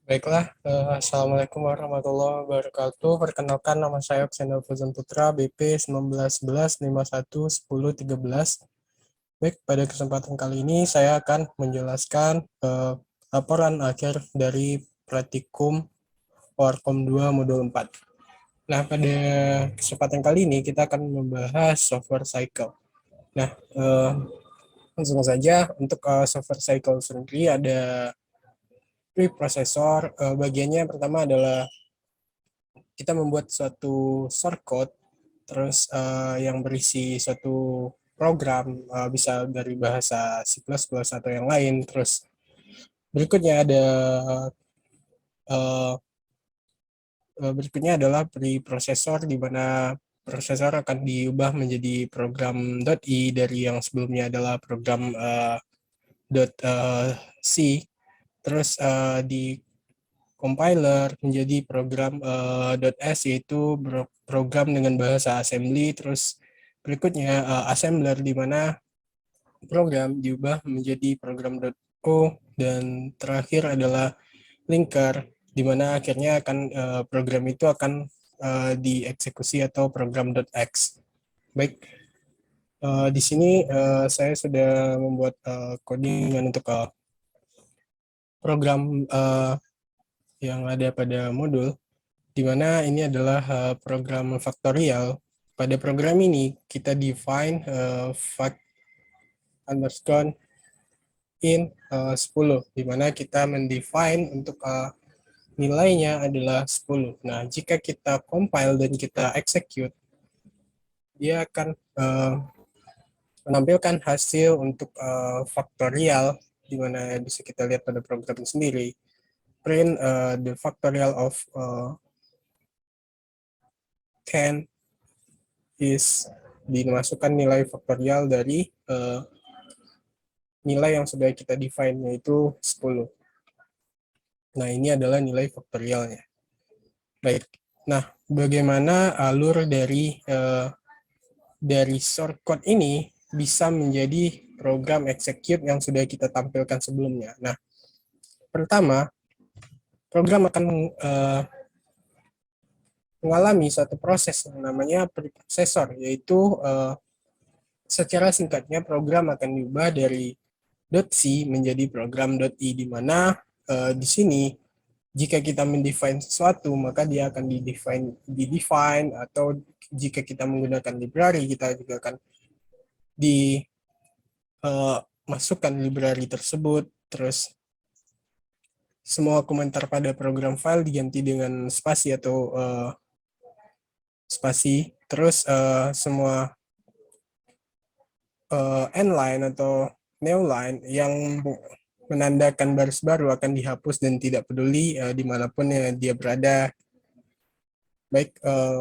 Baiklah, Assalamualaikum warahmatullahi wabarakatuh. Perkenalkan, nama saya Oksendal Fauzan Putra, BP 1911 51 10 13. Baik, pada kesempatan kali ini saya akan menjelaskan laporan akhir dari praktikum Warkom 2 Modul 4. Nah, pada kesempatan kali ini kita akan membahas software cycle. Nah, langsung saja untuk software cycle sendiri ada preprocessor. Bagiannya yang pertama adalah kita membuat suatu shortcode, terus yang berisi suatu program, bisa dari bahasa C++ atau yang lain. Terus berikutnya ada uh, berikutnya adalah preprocessor, di mana prosesor akan diubah menjadi program .i dari yang sebelumnya adalah program .c. Terus di compiler menjadi program .s, yaitu program dengan bahasa assembly. Terus berikutnya assembler, di mana program diubah menjadi program .o, dan terakhir adalah linker, di mana akhirnya akan program itu akan dieksekusi, atau program .x. Baik, di sini saya sudah membuat codingan untuk program yang ada pada modul, di mana ini adalah program faktorial. Pada program ini kita define fact underscore in 10, di mana kita mendefine untuk nilainya adalah 10. Nah, jika kita compile dan kita execute, dia akan menampilkan hasil untuk faktorial, di mana bisa kita lihat pada program sendiri. Print the factorial of 10 is, dimasukkan nilai faktorial dari nilai yang sudah kita define, yaitu 10. Nah, ini adalah nilai faktorialnya. Baik. Nah, bagaimana alur dari shortcode ini bisa menjadi program execute yang sudah kita tampilkan sebelumnya? Nah, pertama, program akan mengalami suatu proses yang namanya preprocessor, yaitu secara singkatnya program akan diubah dari .c menjadi program .i, di mana di sini jika kita mendefine sesuatu, maka dia akan didefine, atau jika kita menggunakan library, kita juga akan dimasukkan library tersebut. Terus semua komentar pada program file diganti dengan spasi atau spasi. Terus semua end-line atau new-line yang menandakan baris baru akan dihapus dan tidak peduli dimanapun dia berada. Baik,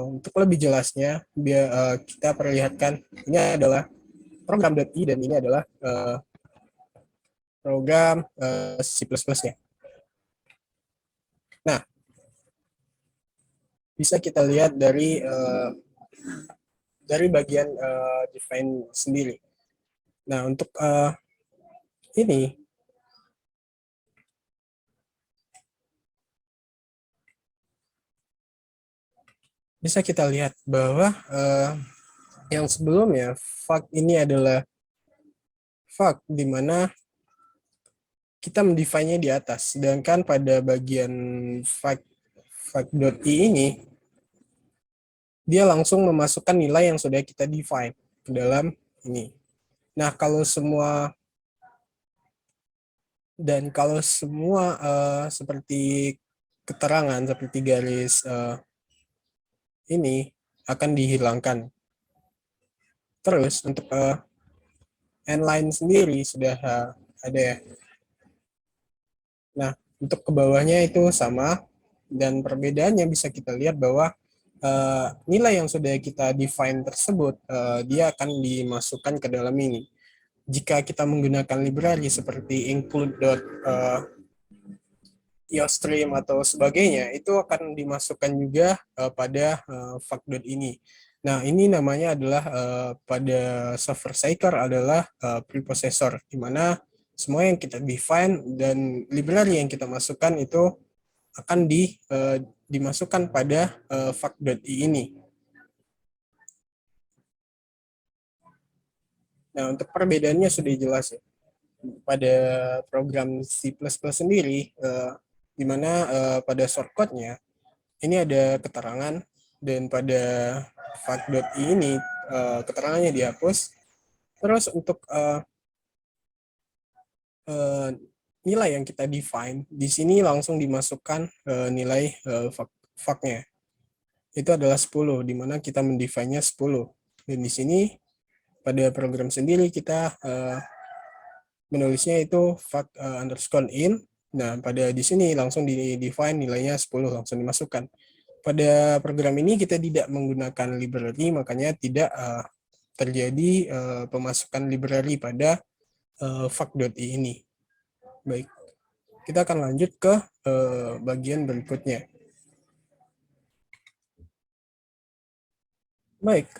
untuk lebih jelasnya, biar kita perlihatkan, ini adalah program .i dan ini adalah program C++-nya. Nah, bisa kita lihat dari bagian define sendiri. Nah, untuk ini bisa kita lihat bahwa yang sebelumnya fact ini adalah fact, di mana kita mendefine-nya di atas, sedangkan pada bagian fact.i ini dia langsung memasukkan nilai yang sudah kita define ke dalam ini. Nah, kalau semua seperti keterangan seperti garis ini akan dihilangkan. Terus untuk end-line sendiri sudah ada ya. Nah, untuk ke bawahnya itu sama, dan perbedaannya bisa kita lihat bahwa nilai yang sudah kita define tersebut dia akan dimasukkan ke dalam ini. Jika kita menggunakan library seperti include.iostream atau sebagainya, itu akan dimasukkan juga pada fact.ini ini. Nah, ini namanya adalah pada software cycle adalah preprocessor, di mana semua yang kita define dan library yang kita masukkan itu akan dimasukkan pada fact.i ini. Nah, untuk perbedaannya sudah jelas ya. Pada program C++ sendiri, di mana pada shortcut-nya ini ada keterangan, dan pada fact.i ini keterangannya dihapus. Terus untuk nilai yang kita define, di sini langsung dimasukkan nilai fact-nya. Itu adalah 10, di mana kita mendefine-nya 10. Dan di sini pada program sendiri kita menulisnya itu fact underscore in. Nah, pada di sini langsung di-define nilainya 10, langsung dimasukkan. Pada program ini kita tidak menggunakan library, makanya tidak terjadi pemasukan library pada fact.i ini. Baik, kita akan lanjut ke bagian berikutnya. Baik,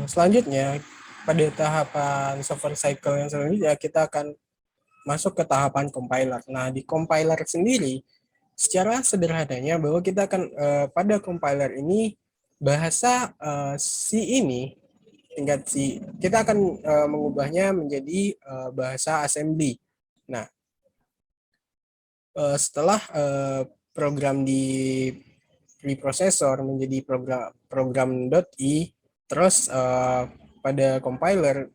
selanjutnya pada tahapan software cycle yang selanjutnya kita akan masuk ke tahapan compiler. Nah, di compiler sendiri, secara sederhananya bahwa kita akan pada compiler ini bahasa C ini tingkat C, kita akan mengubahnya menjadi bahasa assembly. Nah, setelah program di preprocessor menjadi program.i, terus pada compiler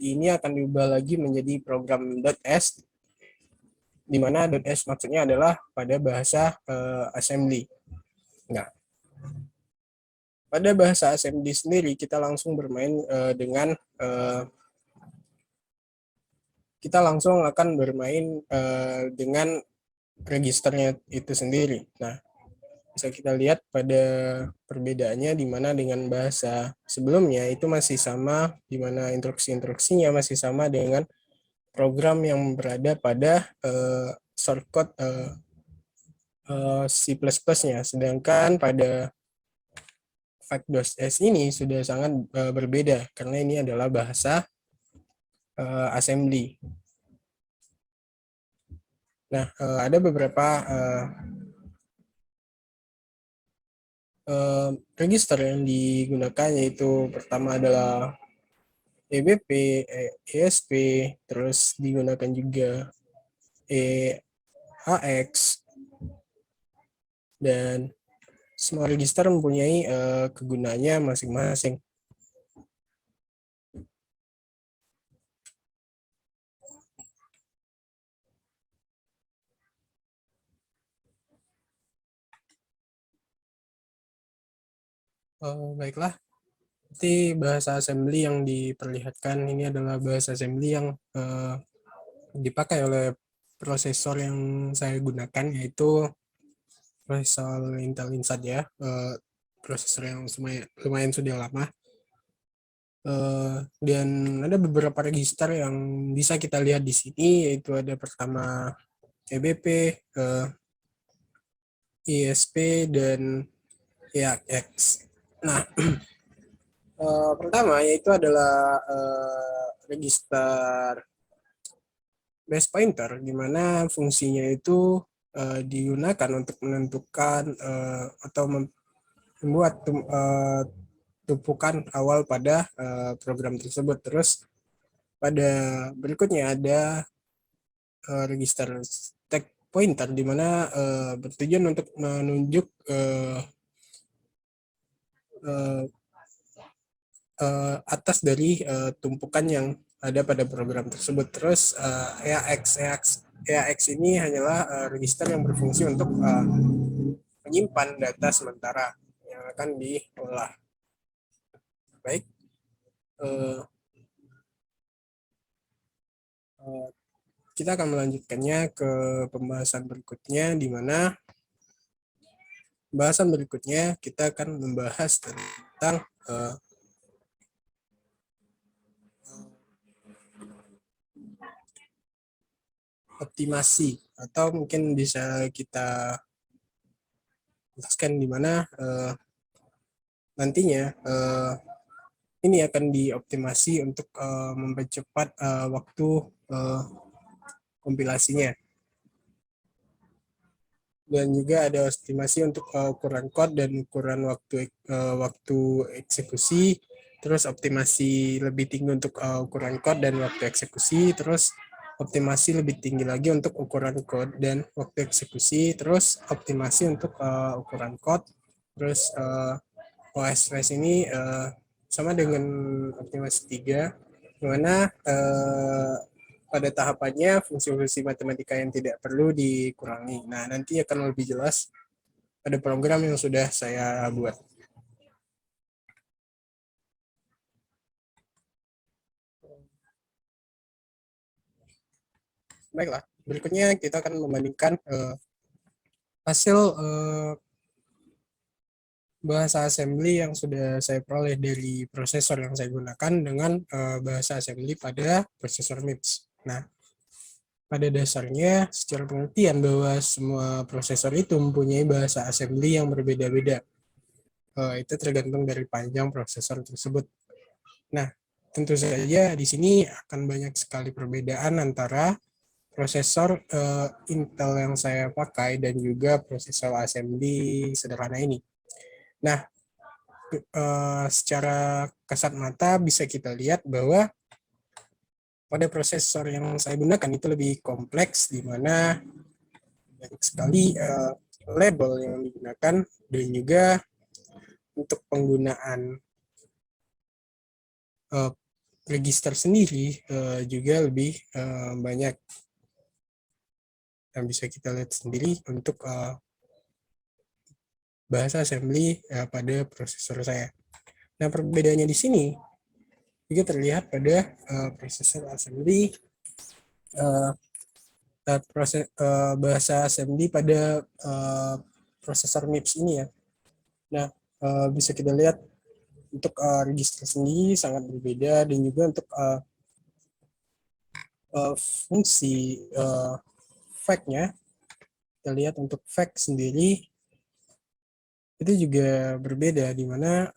.i ini akan diubah lagi menjadi program.s, di mana .s maksudnya adalah pada bahasa assembly. Nah, pada bahasa assembly sendiri kita langsung bermain dengan kita langsung akan bermain dengan registernya itu sendiri. Nah, bisa kita lihat pada perbedaannya, di mana dengan bahasa sebelumnya itu masih sama, di mana instruksi-instruksinya masih sama dengan program yang berada pada shortcut C++-nya. Sedangkan pada fact.s ini sudah sangat berbeda, karena ini adalah bahasa assembly. Nah, ada beberapa register yang digunakan, yaitu pertama adalah EBP, ESP, terus digunakan juga EAX, dan semua register mempunyai kegunaannya masing-masing. Baiklah, nanti bahasa assembly yang diperlihatkan ini adalah bahasa assembly yang dipakai oleh prosesor yang saya gunakan, yaitu prosesor Intel Inside ya, prosesor yang lumayan sudah lama. Dan ada beberapa register yang bisa kita lihat di sini, yaitu ada pertama EBP, ISP, dan EAX. Nah, pertama yaitu adalah register base pointer, di mana fungsinya itu digunakan untuk menentukan atau membuat tumpukan awal pada program tersebut. Terus pada berikutnya ada register stack pointer, di mana bertujuan untuk menunjuk atas dari tumpukan yang ada pada program tersebut. Terus EAX ini hanyalah register yang berfungsi untuk menyimpan data sementara yang akan diolah. Baik, kita akan melanjutkannya ke pembahasan berikutnya, di mana pembahasan berikutnya kita akan membahas tentang optimasi, atau mungkin bisa kita jelaskan di mana nantinya ini akan dioptimasi untuk mempercepat waktu kompilasinya. dan juga ada estimasi untuk ukuran code dan ukuran waktu eksekusi, terus optimasi lebih tinggi untuk ukuran code dan waktu eksekusi, terus optimasi lebih tinggi lagi untuk ukuran code dan waktu eksekusi, terus optimasi untuk ukuran code, terus OS REST ini sama dengan optimasi 3, di mana pada tahapannya fungsi-fungsi matematika yang tidak perlu dikurangi. Nah, nanti akan lebih jelas pada program yang sudah saya buat. Baiklah, berikutnya kita akan membandingkan hasil bahasa assembly yang sudah saya peroleh dari prosesor yang saya gunakan dengan bahasa assembly pada prosesor MIPS. Nah, pada dasarnya secara pengertian bahwa semua prosesor itu mempunyai bahasa assembly yang berbeda-beda. Itu tergantung dari panjang prosesor tersebut. Nah, tentu saja di sini akan banyak sekali perbedaan antara prosesor Intel yang saya pakai dan juga prosesor AMD sederhana ini. Nah, secara kasat mata bisa kita lihat bahwa pada prosesor yang saya gunakan itu lebih kompleks, di mana banyak sekali label yang digunakan, dan juga untuk penggunaan register sendiri juga lebih banyak yang bisa kita lihat sendiri untuk bahasa assembly pada prosesor saya. Nah, perbedaannya di sini juga terlihat pada prosesor assembly, bahasa assembly pada prosesor MIPS ini ya. Nah, bisa kita lihat untuk register sendiri sangat berbeda, dan juga untuk fungsi fact-nya, kita lihat untuk fact sendiri itu juga berbeda, di mana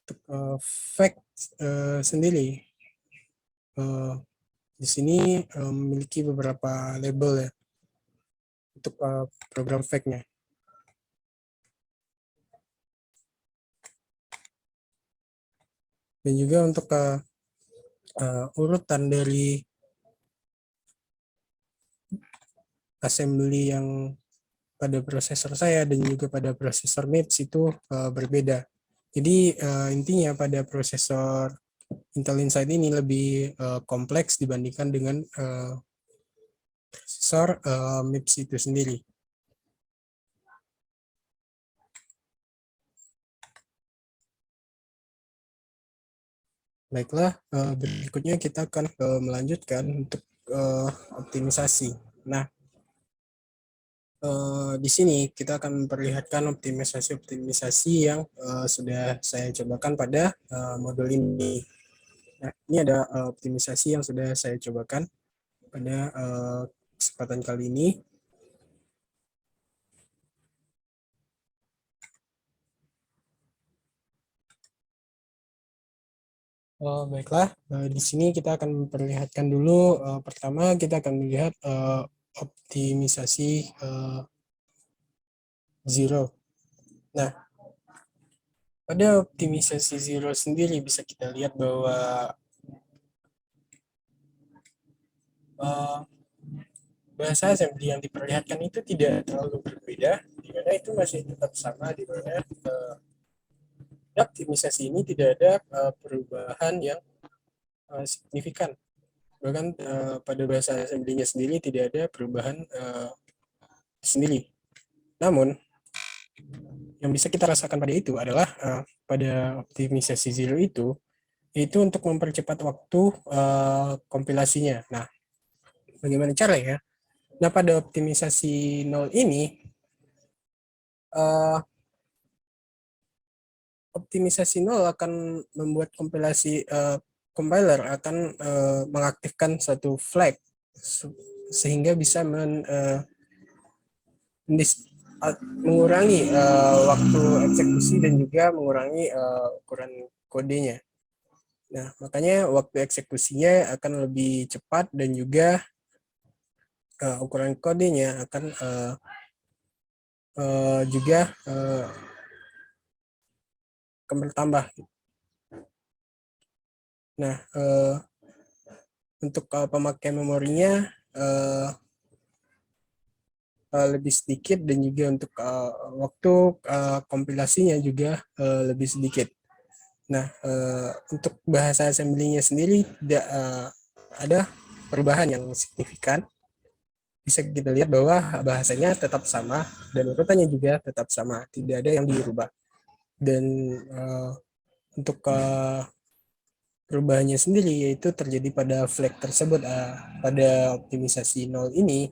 untuk fact sendiri di sini memiliki beberapa label ya untuk program fact-nya. Dan juga untuk urutan dari assembly yang pada prosesor saya dan juga pada prosesor MIPS itu berbeda. Jadi intinya pada prosesor Intel Inside ini lebih kompleks dibandingkan dengan prosesor MIPS itu sendiri. Baiklah, berikutnya kita akan melanjutkan untuk optimisasi. Nah, di sini kita akan memperlihatkan optimisasi-optimisasi yang sudah saya cobakan pada modul ini. Nah, ini ada optimisasi yang sudah saya cobakan pada kesempatan kali ini. Baiklah, di sini kita akan memperlihatkan dulu, pertama kita akan melihat optimisasi zero. Nah, pada optimisasi zero sendiri bisa kita lihat bahwa bahasa assembly yang diperlihatkan itu tidak terlalu berbeda, di mana itu masih tetap sama, di mana optimisasi ini tidak ada perubahan yang signifikan. Bahkan pada bahasa assembly-nya sendiri tidak ada perubahan sendiri. Namun, yang bisa kita rasakan pada itu adalah pada optimisasi zero itu untuk mempercepat waktu kompilasinya. Nah, bagaimana caranya? Nah, pada optimisasi nol ini, optimisasi nol akan membuat kompilasi compiler akan mengaktifkan satu flag sehingga bisa mengurangi waktu eksekusi dan juga mengurangi ukuran kodenya. Nah, makanya waktu eksekusinya akan lebih cepat dan juga ukuran kodenya akan juga akan bertambah. Nah, untuk pemakaian memorinya lebih sedikit, dan juga untuk waktu kompilasinya juga lebih sedikit. Nah, untuk bahasa assembly-nya sendiri tidak ada perubahan yang signifikan. Bisa kita lihat bahwa bahasanya tetap sama dan urutannya juga tetap sama, tidak ada yang dirubah. Dan untuk perubahannya sendiri yaitu terjadi pada flag tersebut. Pada optimisasi 0 ini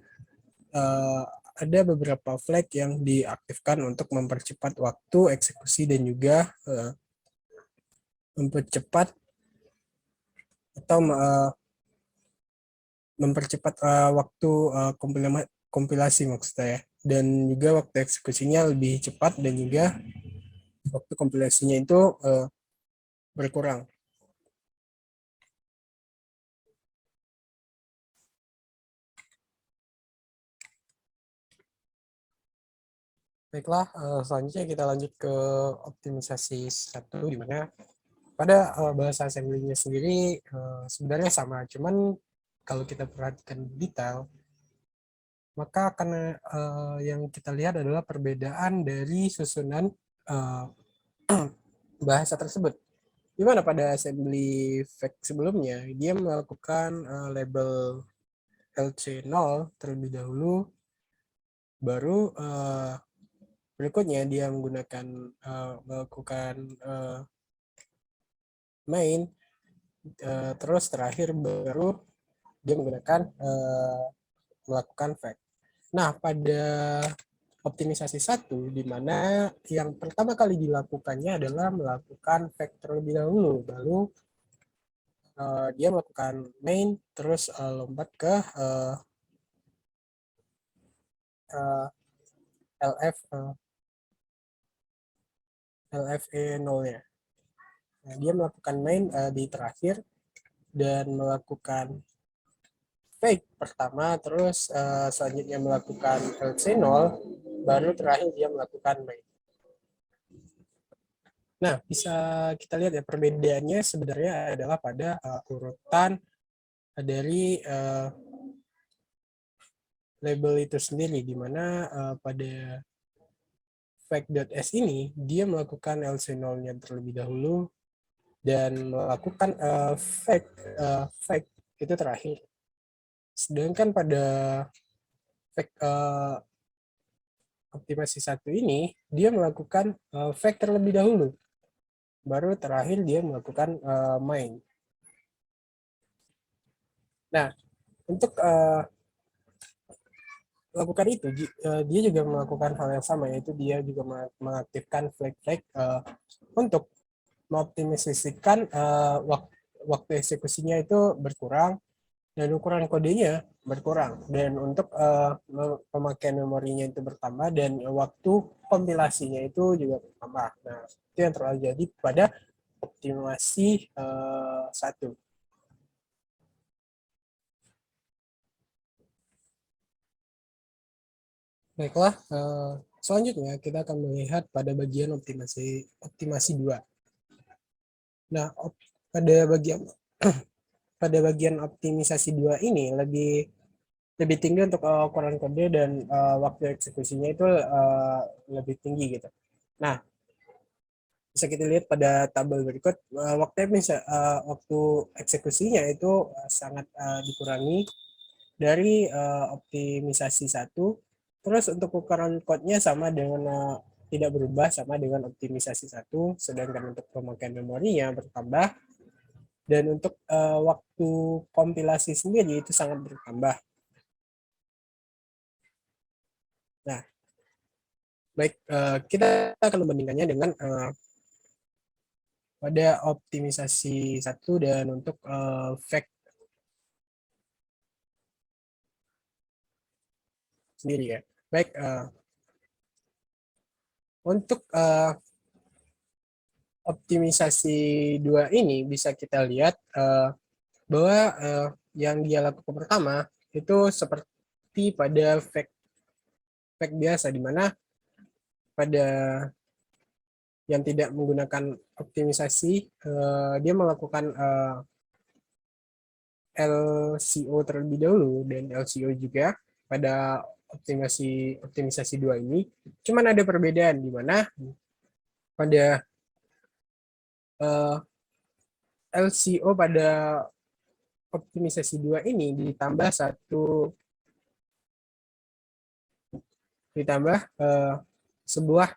uh, ada beberapa flag yang diaktifkan untuk mempercepat waktu eksekusi dan juga mempercepat atau mempercepat waktu kompilasi maksudnya ya. Dan juga waktu eksekusinya lebih cepat, dan juga waktu kompilasinya itu berkurang. Baiklah, selanjutnya kita lanjut ke optimisasi satu, di mana pada bahasa assembly-nya sendiri sebenarnya sama, cuman kalau kita perhatikan detail, maka akan yang kita lihat adalah perbedaan dari susunan uh, bahasa tersebut. Di mana pada assembly fact sebelumnya, dia melakukan label LC0 terlebih dahulu, baru berikutnya dia menggunakan melakukan main, terus terakhir baru dia menggunakan melakukan fact. Nah, pada optimisasi satu, di mana yang pertama kali dilakukannya adalah melakukan fact terlebih dahulu, lalu dia melakukan main, terus lompat ke LF LFE 0-nya. Nah, dia melakukan main di terakhir dan melakukan fake pertama, terus selanjutnya melakukan LC0, baru terakhir dia melakukan main. Nah, bisa kita lihat ya, perbedaannya sebenarnya adalah pada urutan dari label itu sendiri, di mana pada fake.s ini dia melakukan LC0-nya terlebih dahulu dan melakukan fake itu terakhir. Sedangkan pada fake optimasi satu ini dia melakukan fake terlebih dahulu, baru terakhir dia melakukan main. Nah, untuk melakukan itu, dia juga melakukan hal yang sama, yaitu dia juga mengaktifkan flag-flag untuk mengoptimasikan waktu eksekusinya itu berkurang dan ukuran kodenya berkurang, dan untuk pemakaian memorinya itu bertambah, dan waktu kompilasinya itu juga bertambah. Nah, itu yang terjadi pada optimasi satu. Baiklah, selanjutnya kita akan melihat pada bagian optimasi 2. Nah, pada bagian pada bagian optimisasi 2 ini lebih tinggi untuk ukuran kode, dan waktu eksekusinya itu lebih tinggi gitu. Nah, bisa kita lihat pada tabel berikut, waktu eksekusinya itu sangat dikurangi dari optimisasi satu. Terus untuk ukuran code-nya sama dengan tidak berubah, sama dengan optimisasi satu, sedangkan untuk pemakaian memorinya bertambah, dan untuk waktu kompilasi sendiri itu sangat bertambah. Nah, baik, kita akan membandingkannya dengan pada optimisasi satu dan untuk fact sendiri ya. Baik, untuk optimisasi 2 ini bisa kita lihat bahwa yang dia lakukan pertama itu seperti pada fact biasa, di mana pada yang tidak menggunakan optimisasi, dia melakukan LCO terlebih dahulu dan LCO juga pada optimisasi 2 ini. Cuman ada perbedaan di mana pada LCO pada optimisasi 2 ini ditambah sebuah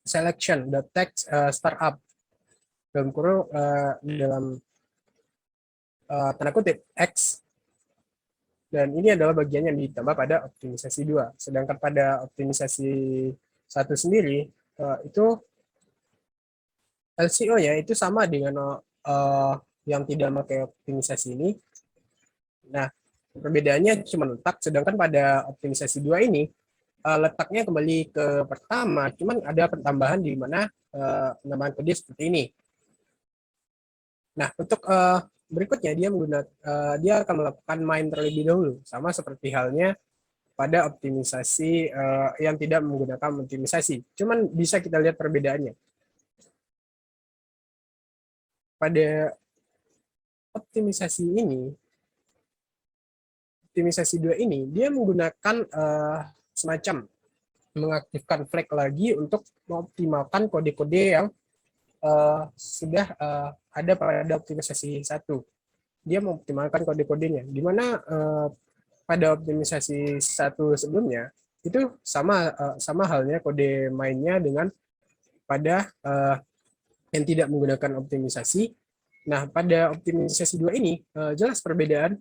selection.text startup dalam tanda kutip X, dan ini adalah bagian yang ditambah pada optimisasi 2. Sedangkan pada optimisasi 1 sendiri itu LCO-nya itu sama dengan yang tidak pakai optimisasi ini. Nah, perbedaannya cuma letak, sedangkan pada optimisasi 2 ini letaknya kembali ke pertama, cuman ada pertambahan di mana penambahan kode seperti ini. Nah, untuk berikutnya dia akan melakukan main terlebih dahulu, sama seperti halnya pada optimisasi yang tidak menggunakan optimisasi. Cuman bisa kita lihat perbedaannya. Pada optimisasi 2 ini, dia menggunakan semacam mengaktifkan flag lagi untuk mengoptimalkan kode-kode yang sudah ada pada optimisasi 1. Dia mengoptimalkan kode-kodenya, di mana pada optimisasi 1 sebelumnya itu sama halnya kode mainnya dengan pada yang tidak menggunakan optimisasi. Nah, pada optimisasi 2 ini jelas perbedaan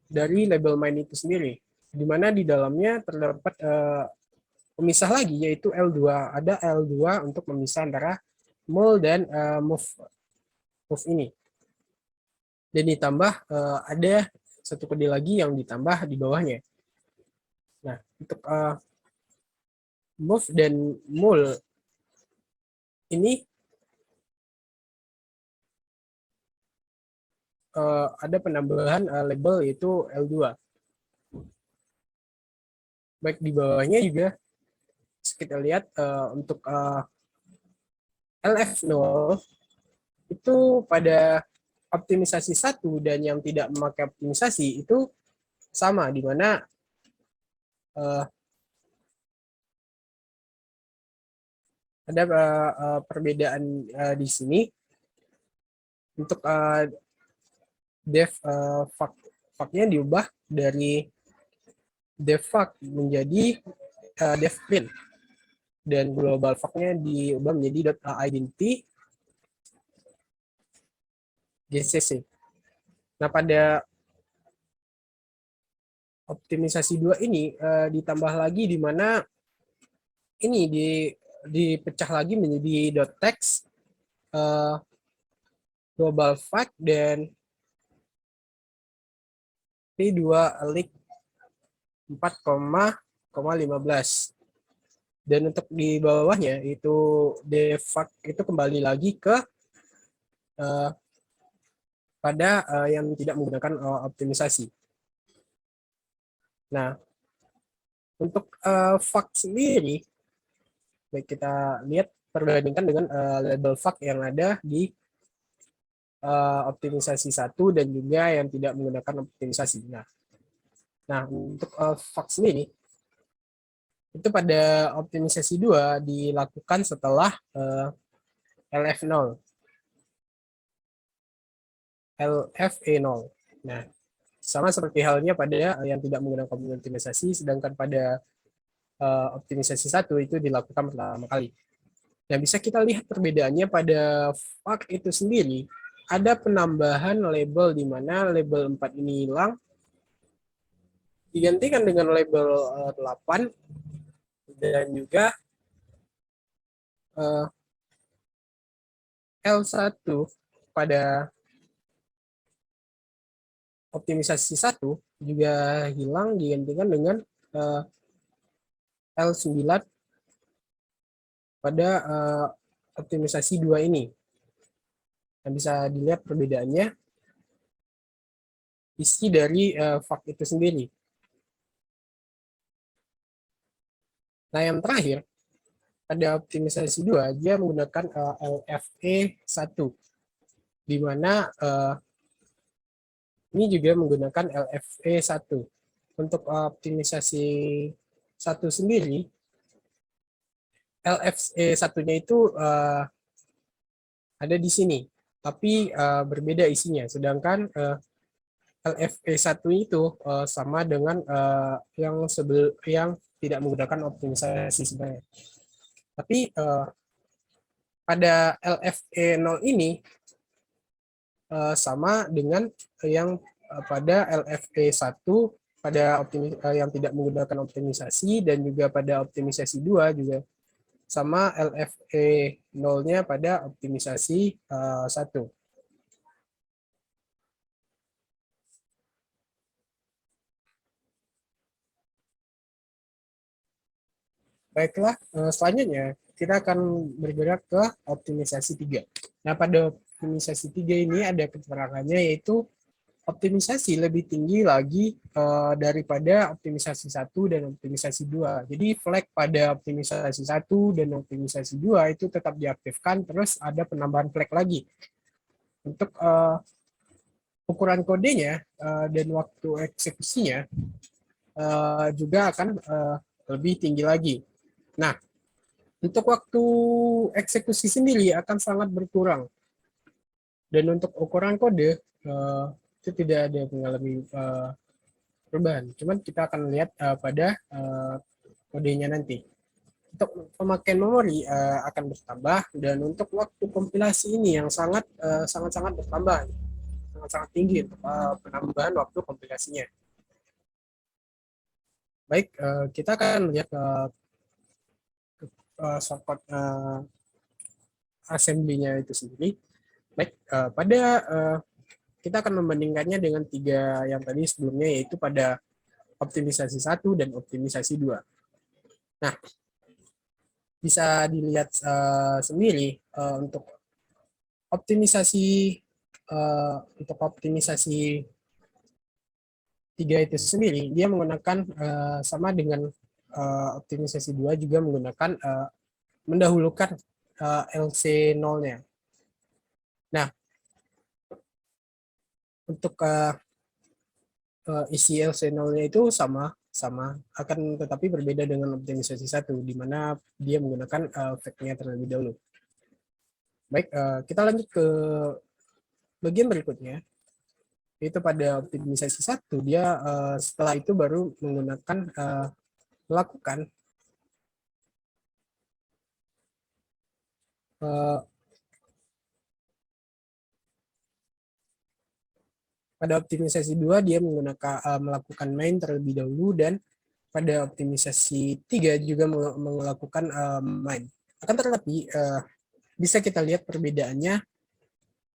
dari label main itu sendiri, di mana di dalamnya terdapat pemisah lagi, yaitu L2. Ada L2 untuk memisah antara mul dan move ini. Dan ditambah ada satu kode lagi yang ditambah di bawahnya. Nah, untuk move dan mul ini ada penambahan label yaitu L2. Baik di bawahnya juga kita lihat untuk LF0 itu pada optimisasi 1 dan yang tidak memakai optimisasi itu sama, di mana ada perbedaan di sini. Untuk def fact-nya diubah dari def fact menjadi def print, dan global fact-nya diubah menjadi .identity GCC. Nah, pada optimisasi 2 ini ditambah lagi di mana ini dipecah lagi menjadi .text global fact dan P2 leak 4,15. Dan untuk di bawahnya itu defact itu kembali lagi ke pada yang tidak menggunakan optimisasi. Nah, untuk fact sendiri, baik kita lihat perbandingkan dengan label fact yang ada di optimisasi 1 dan juga yang tidak menggunakan optimisasi. Nah untuk fact sendiri, itu pada optimisasi 2 dilakukan setelah LF0. LFE0. Nah, sama seperti halnya pada yang tidak menggunakan optimisasi, sedangkan pada optimisasi 1 itu dilakukan pertama kali. Nah, bisa kita lihat perbedaannya pada fact itu sendiri. Ada penambahan label di mana label 4 ini hilang, digantikan dengan label 8, dan juga L1 pada optimisasi 1 juga hilang, digantikan dengan L9 pada optimisasi 2 ini. Nah, bisa dilihat perbedaannya isi dari fact itu sendiri. Nah, yang terakhir, pada optimisasi 2 dia menggunakan LFE1, di mana ini juga menggunakan LFE1. Untuk optimisasi 1 sendiri, LFE1-nya itu ada di sini, tapi berbeda isinya. Sedangkan LFE1 itu sama dengan yang tidak menggunakan optimisasi sebenarnya. Tapi pada LFE0 ini sama dengan yang pada LFE1 pada yang tidak menggunakan optimisasi, dan juga pada optimisasi 2 juga sama LFE0-nya pada optimisasi 1. Baiklah, selanjutnya kita akan bergerak ke optimisasi 3. Nah, pada optimisasi 3 ini ada keterangannya, yaitu optimisasi lebih tinggi lagi daripada optimisasi 1 dan optimisasi 2. Jadi flag pada optimisasi 1 dan optimisasi 2 itu tetap diaktifkan, terus ada penambahan flag lagi. Untuk ukuran kodenya dan waktu eksekusinya juga akan lebih tinggi lagi. Nah, untuk waktu eksekusi sendiri akan sangat berkurang. Dan untuk ukuran kode itu tidak ada mengalami perubahan. Cuman kita akan lihat pada kodenya nanti. Untuk pemakaian memori akan bertambah, dan untuk waktu kompilasi ini yang sangat-sangat bertambah, sangat-sangat tinggi untuk penambahan waktu kompilasinya. Baik, kita akan lihat shortcut assembly-nya itu sendiri. Baik, kita akan membandingkannya dengan 3 yang tadi sebelumnya, yaitu pada optimisasi 1 dan optimisasi 2. Nah, bisa dilihat sendiri untuk optimisasi 3 itu sendiri, dia menggunakan sama dengan optimisasi 2 juga menggunakan mendahulukan LC0-nya. Nah, untuk isi LC0-nya itu sama, akan tetapi berbeda dengan optimisasi 1, di mana dia menggunakan flag-nya terlebih dahulu. Baik, kita lanjut ke bagian berikutnya, yaitu pada optimisasi 1, dia setelah itu baru melakukan pada optimisasi 2 dia melakukan main terlebih dahulu, dan pada optimisasi 3 juga melakukan main. Akan tetapi bisa kita lihat perbedaannya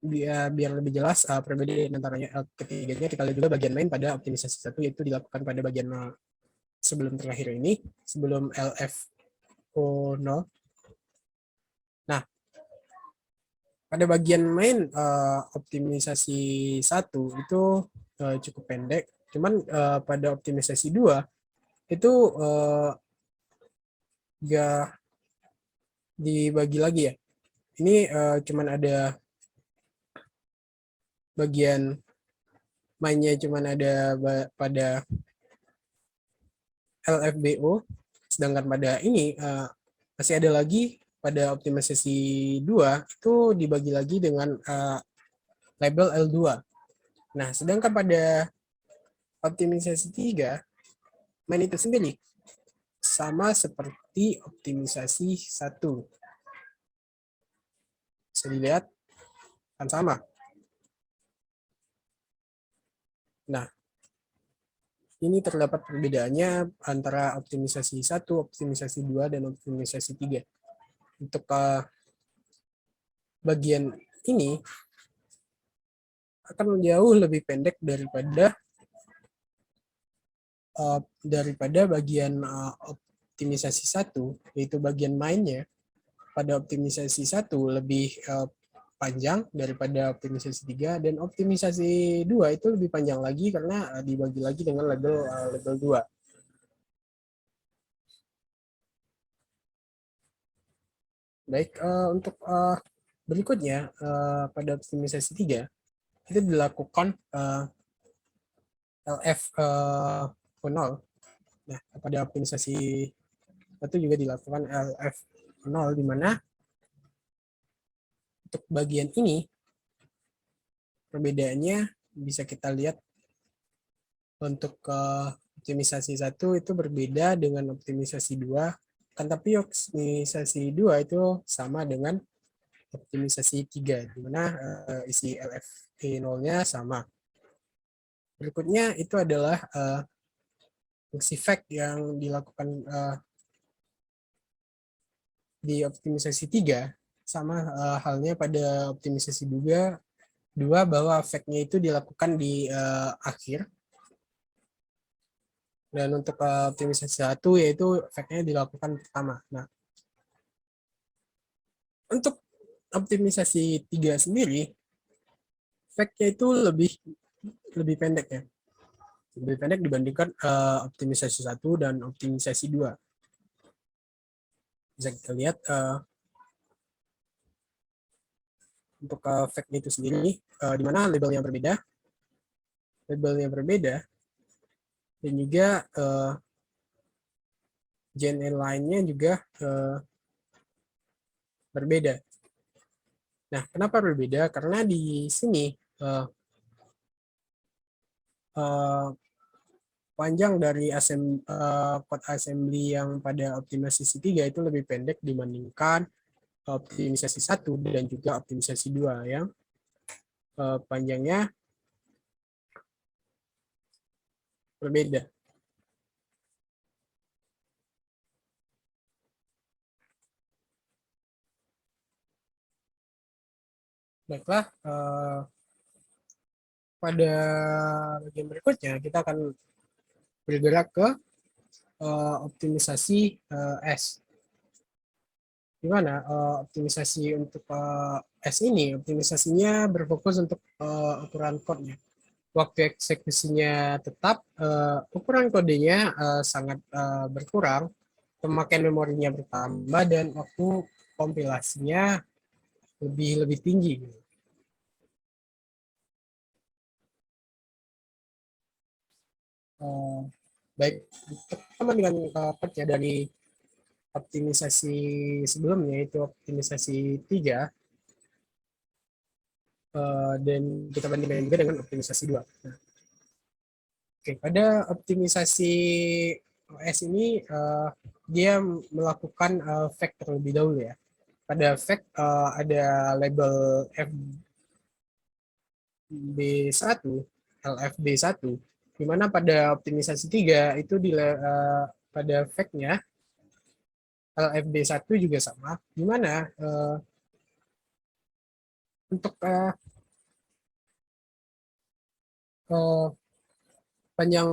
biar lebih jelas perbedaan antara ketiganya. Kita lihat juga bagian main pada optimisasi 1, yaitu dilakukan pada bagian sebelum terakhir ini, sebelum LFO0. Nah, pada bagian main optimisasi 1 itu cukup pendek. Cuman pada optimisasi 2 itu gak dibagi lagi ya. Ini cuman ada bagian mainnya, cuman ada pada LFBO, sedangkan pada ini masih ada lagi pada optimisasi 2 itu dibagi lagi dengan label L2. Nah, sedangkan pada optimisasi 3 main itu sendiri sama seperti optimisasi 1. Bisa dilihat kan sama. Nah, ini terdapat perbedaannya antara optimisasi 1, optimisasi 2, dan optimisasi 3. Untuk bagian ini akan jauh lebih pendek daripada bagian optimisasi 1, yaitu bagian mainnya. Pada optimisasi 1 lebih panjang daripada optimisasi 3, dan optimisasi 2 itu lebih panjang lagi karena dibagi lagi dengan label 2. Baik, untuk berikutnya pada optimisasi 3 itu dilakukan LF 0. Nah, pada optimisasi itu juga dilakukan LF 0, di mana untuk bagian ini perbedaannya bisa kita lihat untuk optimisasi 1 itu berbeda dengan optimisasi 2, kan tapi optimisasi 2 itu sama dengan optimisasi 3, di mana isi LFP0-nya sama. Berikutnya itu adalah fungsi fact yang dilakukan di optimisasi 3, sama halnya pada optimisasi 2, bahwa fact-nya itu dilakukan di akhir. Dan untuk optimisasi 1 yaitu fact-nya dilakukan pertama. Nah, untuk optimisasi 3 sendiri, fact-nya itu lebih pendek ya. Lebih pendek dibandingkan optimisasi 1 dan optimisasi 2. Bisa kita lihat untuk fact-nya itu sendiri, di mana labelnya berbeda, dan juga genre lainnya juga berbeda. Nah, kenapa berbeda? Karena di sini panjang dari code assembly yang pada optimisasi 3 itu lebih pendek dibandingkan optimisasi 1 dan juga optimisasi 2 yang panjangnya berbeda. Baiklah, pada bagian berikutnya kita akan bergerak ke optimisasi S. Di mana optimisasi untuk S ini, optimisasinya berfokus untuk ukuran code-nya. Waktu eksekusinya tetap, ukuran kodenya sangat berkurang, pemakaian memorinya bertambah, dan waktu kompilasinya lebih tinggi. Baik, sama dengan part dari optimisasi sebelumnya, itu optimisasi 3, dan kita bandingkan juga dengan optimisasi 2. Nah, oke, pada optimisasi OS ini dia melakukan fact terlebih dahulu ya. Pada fact ada label FB1, LFB1, di mana pada optimisasi 3 itu pada fact-nya LFB1 juga sama, di mana untuk panjang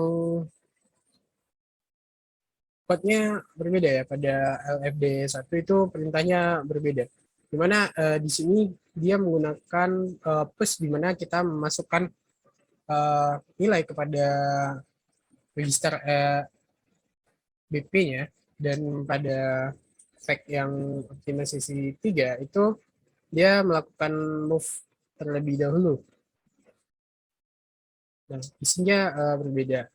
code-nya berbeda ya. Pada LFD1 itu perintahnya berbeda. Di mana di sini dia menggunakan push, di mana kita memasukkan nilai kepada register BP-nya, dan pada fact yang optimisasi 3 itu dia melakukan move terlebih dahulu. Nah, isinya berbeda.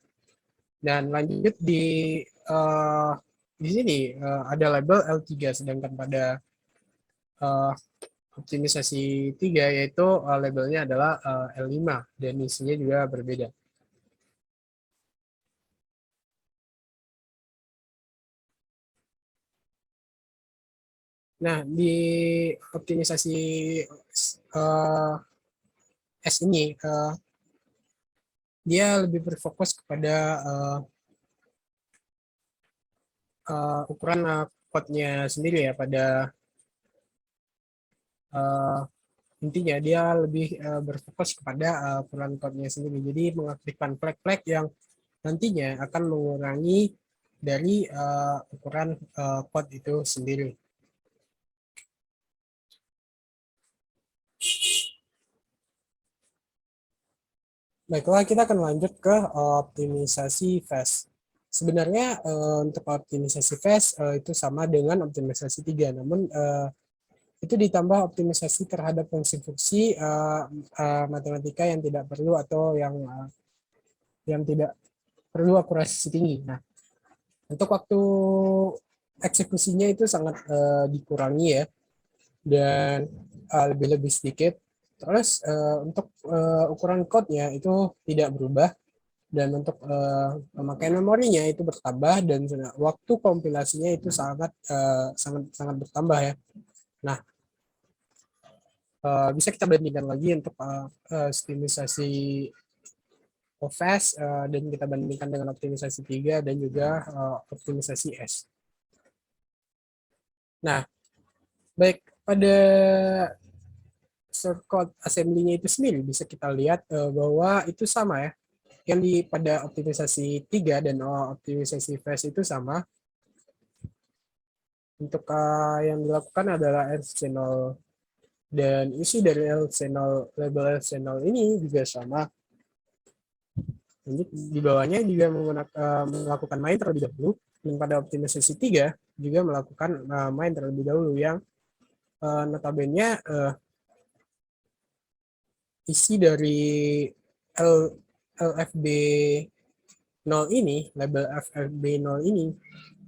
Dan lanjut di sini ada label L3, sedangkan pada optimisasi 3 yaitu labelnya adalah L5, dan isinya juga berbeda. Nah, di optimisasi S ini dia lebih berfokus kepada ukuran code-nya sendiri ya. Pada intinya dia lebih berfokus kepada ukuran code-nya sendiri. Jadi mengaktifkan flag-flag yang nantinya akan mengurangi dari ukuran code itu sendiri. Baiklah, kita akan lanjut ke optimisasi fast. Sebenarnya untuk optimisasi fast itu sama dengan optimisasi 3, namun itu ditambah optimisasi terhadap fungsi-fungsi matematika yang tidak perlu atau yang tidak perlu akurasi tinggi. Nah, untuk waktu eksekusinya itu sangat dikurangi ya, dan lebih-lebih sedikit. Terus untuk ukuran code-nya itu tidak berubah, dan untuk pemakaian memorinya itu bertambah, dan waktu kompilasinya itu sangat sangat bertambah ya. Nah, bisa kita bandingkan lagi untuk optimisasi OFAS, dan kita bandingkan dengan optimisasi 3 dan juga optimisasi S. Nah, baik, pada shortcode assembly-nya itu sendiri bisa kita lihat bahwa itu sama ya. Yang pada optimisasi 3 dan optimisasi fast itu sama. Untuk yang dilakukan adalah LC0, dan isi dari LC0, label LC0 ini juga sama. Lanjut, di bawahnya juga melakukan main terlebih dahulu, dan pada optimisasi 3 juga melakukan main terlebih dahulu, yang notabene isi dari LFB 0 ini, label FFB 0 ini,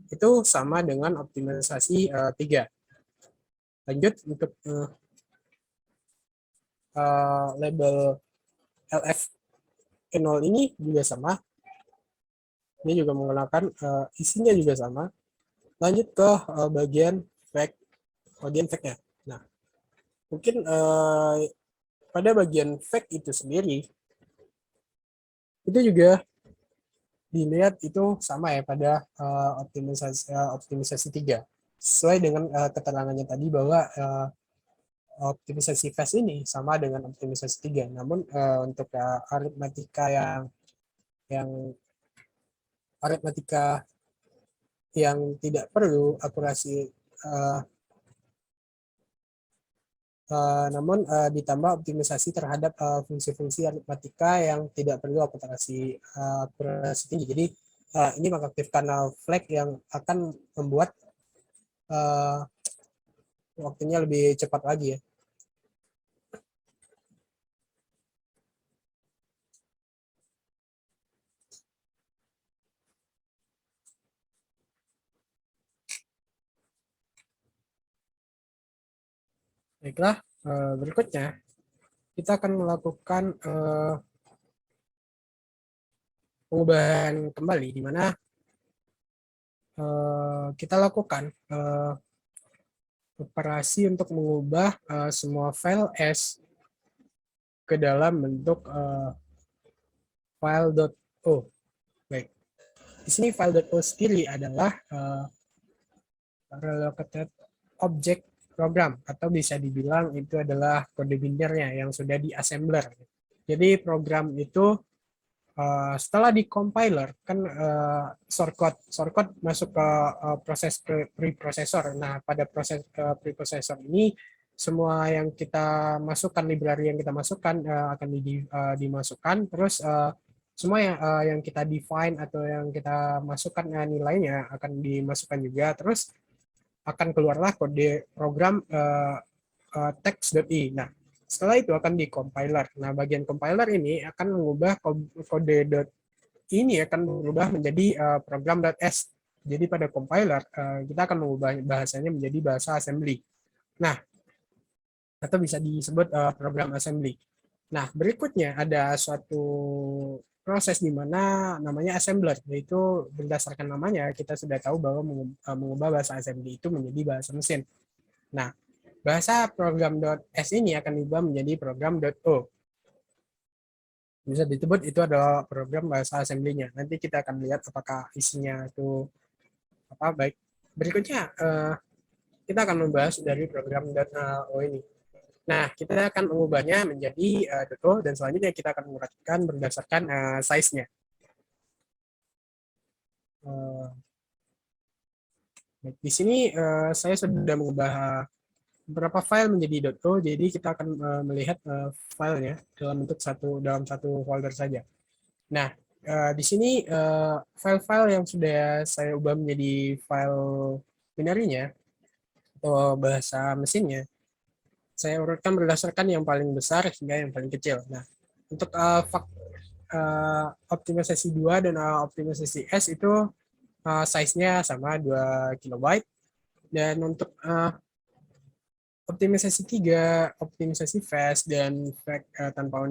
itu sama dengan optimisasi 3. Lanjut, untuk label LF 0 ini juga sama. Ini juga menggunakan isinya juga sama. Lanjut ke bagian fact, fact-nya. Nah, mungkin pada bagian fact itu sendiri, itu juga dilihat itu sama ya pada optimisasi 3. Sesuai dengan keterangannya tadi bahwa optimisasi fast ini sama dengan optimisasi 3. Namun untuk aritmatika yang aritmatika yang tidak perlu akurasi, namun ditambah optimisasi terhadap fungsi-fungsi aritmatika yang tidak perlu akurasi tinggi. Jadi ini mengaktifkan flag yang akan membuat waktunya lebih cepat lagi ya. Baiklah, berikutnya kita akan melakukan pengubahan kembali, di mana kita lakukan operasi untuk mengubah semua file S ke dalam bentuk file.o. Baik, di sini file.o sendiri adalah relocated object program, atau bisa dibilang itu adalah kode binarnya yang sudah di assembler. Jadi program itu setelah di compiler kan shortcode masuk ke proses preprocessor. Nah, pada proses preprocessor ini semua yang kita masukkan, library yang kita masukkan akan dimasukkan, terus semua yang kita define atau yang kita masukkan nilainya akan dimasukkan juga, terus akan keluarlah kode program text.i. Nah, setelah itu akan di compiler. Nah, bagian compiler ini akan mengubah kode ini akan berubah menjadi program.s. Jadi pada compiler kita akan mengubah bahasanya menjadi bahasa assembly. Nah, atau bisa disebut program assembly. Nah, berikutnya ada suatu proses di mana namanya assembler, yaitu berdasarkan namanya kita sudah tahu bahwa mengubah bahasa assembly itu menjadi bahasa mesin. Nah, bahasa program.s ini akan diubah menjadi program.o. Bisa disebut itu adalah program bahasa assembly-nya. Nanti kita akan lihat apakah isinya itu apa. Baik, berikutnya kita akan membahas dari program.o ini. Nah, kita akan mengubahnya menjadi .o, dan selanjutnya kita akan menguraikan berdasarkan size-nya. Di sini saya sudah mengubah beberapa file menjadi .o, jadi kita akan melihat filenya dalam satu folder saja. Nah, di sini file-file yang sudah saya ubah menjadi file binary-nya atau bahasa mesinnya saya urutkan berdasarkan yang paling besar hingga yang paling kecil. Nah, untuk optimalisasi 2 dan optimalisasi S itu size-nya sama 2 kilobyte. Dan untuk optimisasi 3, optimisasi fast, dan tanpa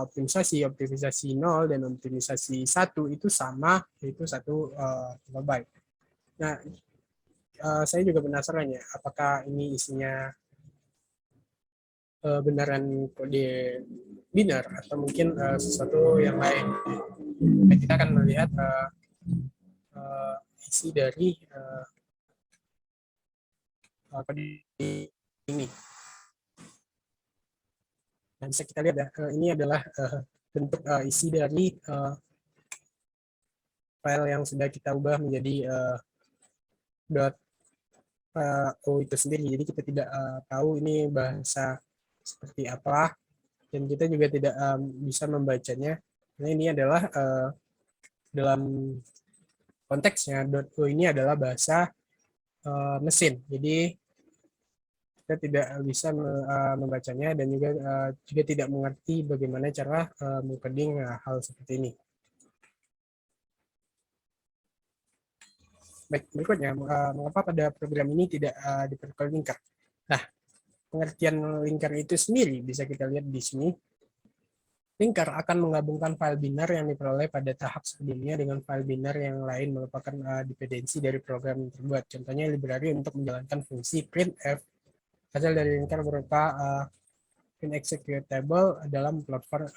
optimisasi 0 dan optimisasi 1 itu sama, yaitu 1 kilobyte. Nah, saya juga penasaran ya, apakah ini isinya beneran kode binar atau mungkin sesuatu yang lain. Nah, kita akan melihat isi dari kode ini. Dan bisa kita lihat ya, ini adalah bentuk isi dari file yang sudah kita ubah menjadi .o itu sendiri. Jadi kita tidak tahu ini bahasa seperti apa, dan kita juga tidak bisa membacanya. Nah, ini adalah dalam konteksnya .o ini adalah bahasa mesin. Jadi kita tidak bisa membacanya dan juga tidak mengerti bagaimana cara mengcoding hal seperti ini. Baik, berikutnya, mengapa pada program ini tidak diperlukan linker? Nah, pengertian linker itu sendiri bisa kita lihat di sini. Linker akan menggabungkan file binar yang diperoleh pada tahap sebelumnya dengan file binar yang lain merupakan dependensi dari program yang terbuat. Contohnya library untuk menjalankan fungsi printf. Hasil dari linker berupa print executable dalam platform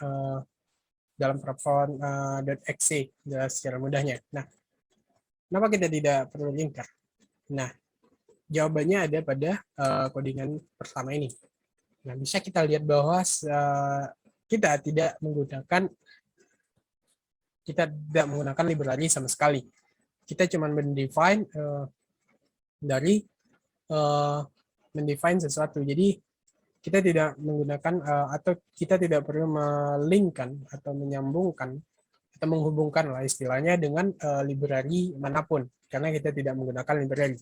.exe secara mudahnya. Nah, kenapa kita tidak perlu linker? Nah, jawabannya ada pada codingan pertama ini. Nah, bisa kita lihat bahwa kita tidak menggunakan library sama sekali. Kita cuma mendefine mendefine sesuatu. Jadi kita tidak menggunakan atau kita tidak perlu melinkkan atau menyambungkan atau menghubungkan lah istilahnya dengan library manapun karena kita tidak menggunakan library.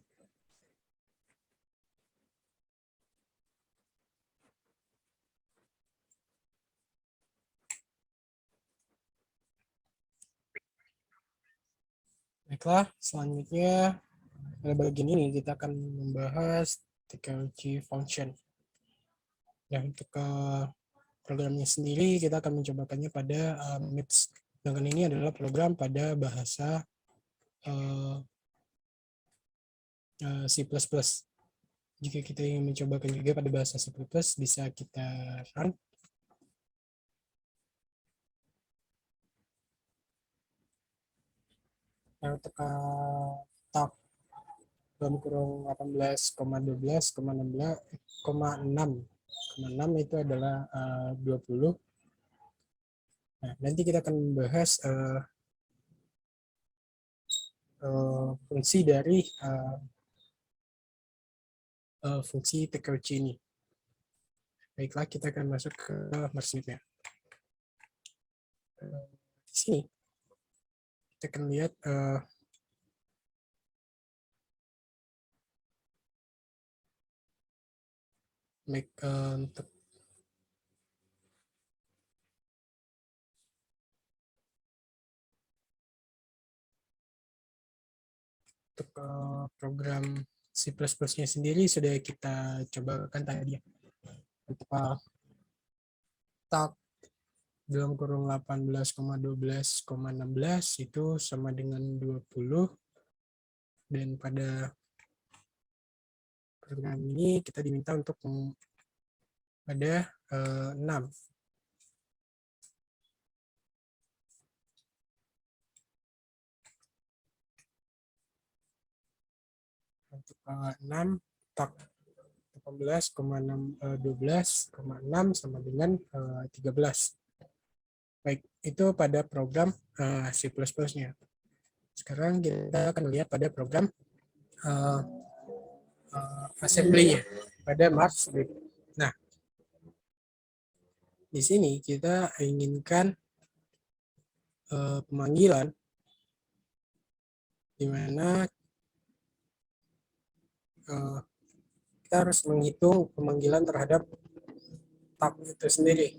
Baiklah, selanjutnya pada bagian ini kita akan membahas TKG function. Nah, untuk programnya sendiri kita akan mencobakannya pada MIPS. Sedangkan ini adalah program pada bahasa C++. Jika kita ingin mencobakan juga pada bahasa C++, bisa kita run. Nah, untuk tab dalam kurung 18,12,6 itu adalah 20. Nah, nanti kita akan membahas fungsi dari fungsi TKC ini. Baiklah, kita akan masuk ke Marsmith-nya. Di sini kita akan lihat untuk program C++-nya sendiri sudah kita cobakan tadi ya. Untuk tab dalam kurung 18,12,16 itu sama dengan 20, dan pada program ini kita diminta untuk pada 6. Untuk 6 tab 18,12,6 sama dengan 13. Baik, itu pada program C++-nya. Sekarang kita akan lihat pada program assembly-nya pada Marsmith. Nah, di sini kita inginkan pemanggilan di mana kita harus menghitung pemanggilan terhadap tab itu sendiri.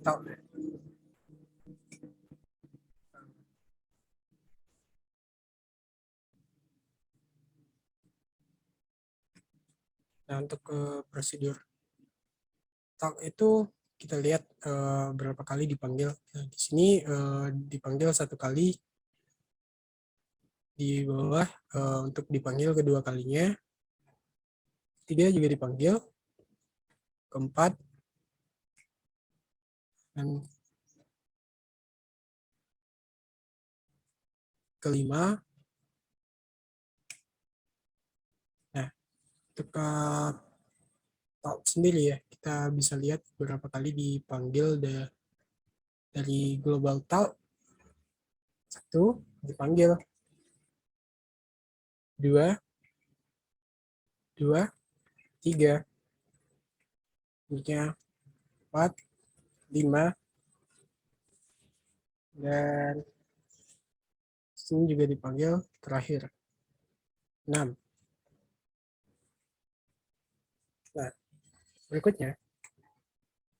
Tab. Nah, untuk prosedur tab itu kita lihat berapa kali dipanggil. Nah, di sini dipanggil satu kali, di bawah untuk dipanggil kedua kalinya, ketiga juga dipanggil, keempat, dan kelima. Nah, untuk tab sendiri ya, kita bisa lihat berapa kali dipanggil dari global tab. Satu, dipanggil. Dua, tiga, selanjutnya 4, 5, dan sini juga dipanggil terakhir 6. Nah, berikutnya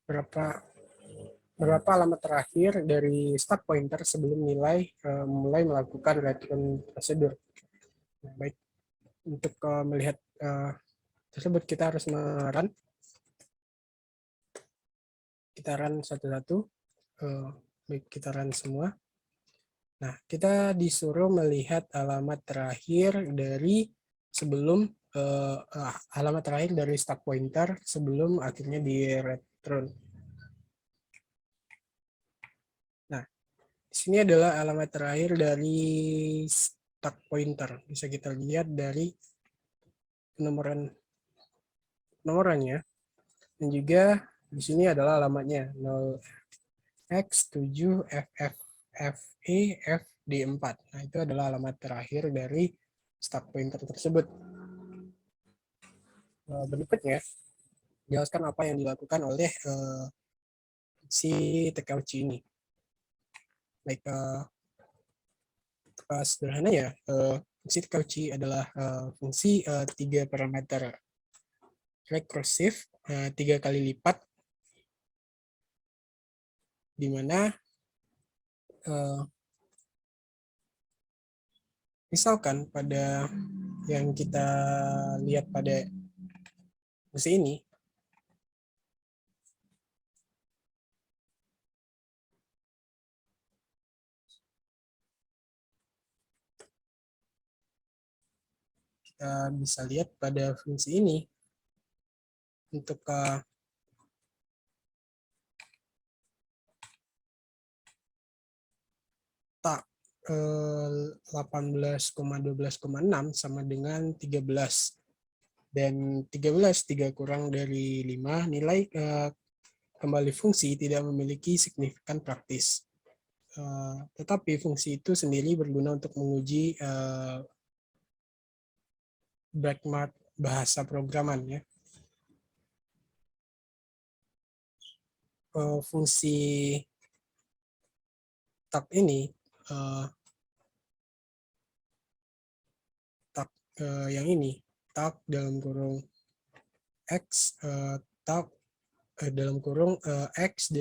berapa alamat terakhir dari stack pointer sebelum nilai mulai melakukan return prosedur. Nah, baik, untuk melihat tersebut kita harus kita run satu-satu, baik kita run semua. Nah, kita disuruh melihat alamat terakhir dari sebelum alamat terakhir dari stack pointer sebelum akhirnya di return. Nah, di sini adalah alamat terakhir dari stack pointer. Bisa kita lihat dari nomorannya, dan juga di sini adalah alamatnya 0x7FFFEFD4. Nah, itu adalah alamat terakhir dari stack pointer tersebut. Berikutnya, jelaskan apa yang dilakukan oleh si TKUC ini. Baik, sederhananya, fungsi TKUC adalah fungsi 3 parameter rekursif, 3 kali lipat, di mana misalkan pada yang kita lihat pada fungsi ini, kita bisa lihat pada fungsi ini untuk tak 18,12,6 sama dengan 13, dan 13 3 kurang dari 5, nilai kembali fungsi tidak memiliki signifikan praktis. Tetapi fungsi itu sendiri berguna untuk menguji benchmark bahasa programan ya. Fungsi tab ini tab yang ini, tab dalam kurung x, tab dalam kurung x,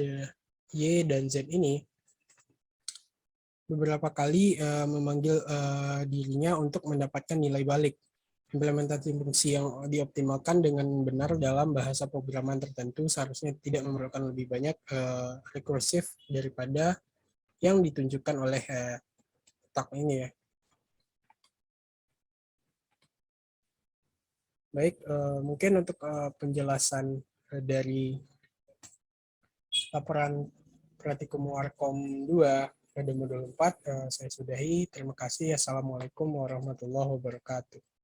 y, dan z ini beberapa kali memanggil dirinya untuk mendapatkan nilai balik. Implementasi fungsi yang dioptimalkan dengan benar dalam bahasa programan tertentu seharusnya tidak memerlukan lebih banyak rekursif daripada yang ditunjukkan oleh tab ini ya. Baik, mungkin untuk penjelasan dari laporan praktikum Warkom 2 pada modul 4 saya sudahi. Terima kasih. Assalamualaikum warahmatullahi wabarakatuh.